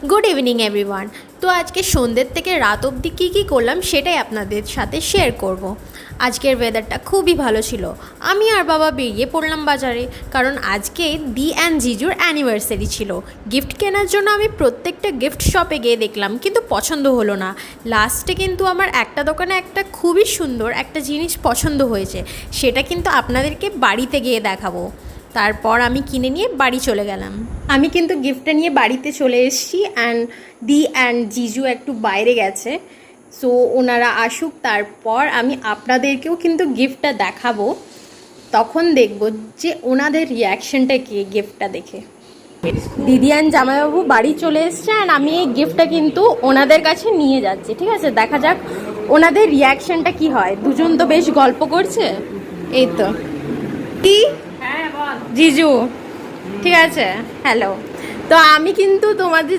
Good evening everyone. তো আজকে সন্ধ্যের থেকে রাত অবধি কী করলাম সেটাই আপনাদের সাথে শেয়ার করব। আজকের ওয়েদারটা খুবই ভালো ছিল। আমি আর বাবা বেরিয়ে পড়লাম বাজারে, কারণ আজকে দি অ্যান্ড জিজুর অ্যানিভার্সারি ছিল। গিফট কেনার জন্য আমি প্রত্যেকটা গিফট শপে গিয়ে দেখলাম, কিন্তু পছন্দ হলো না। লাস্টে কিন্তু আমার একটা দোকানে একটা খুবই সুন্দর একটা জিনিস পছন্দ হয়েছে, সেটা কিন্তু আপনাদেরকে বাড়িতে গিয়ে দেখাবো। তারপর আমি কিনে নিয়ে বাড়ি চলে গেলাম। আমি কিন্তু গিফটটা নিয়ে বাড়িতে চলে এসেছি, অ্যান্ড দি অ্যান্ড জিজু একটু বাইরে গেছে, সো ওনারা আসুক, তারপর আমি আপনাদেরকেও কিন্তু গিফটটা দেখাবো। তখন দেখবো যে ওনাদের রিয়াকশানটা কী গিফটটা দেখে। দিদি অ্যান্ড জামাইবাবু বাড়ি চলে এসছে, অ্যান্ড আমি এই গিফটটা কিন্তু ওনাদের কাছে নিয়ে যাচ্ছি। ঠিক আছে, দেখা যাক ওনাদের রিয়াকশানটা কি হয়। দুজন তো বেশ গল্প করছে। এই তো কি জিজু, ঠিক আছে, হ্যালো। তো আমি কিন্তু তোমাদের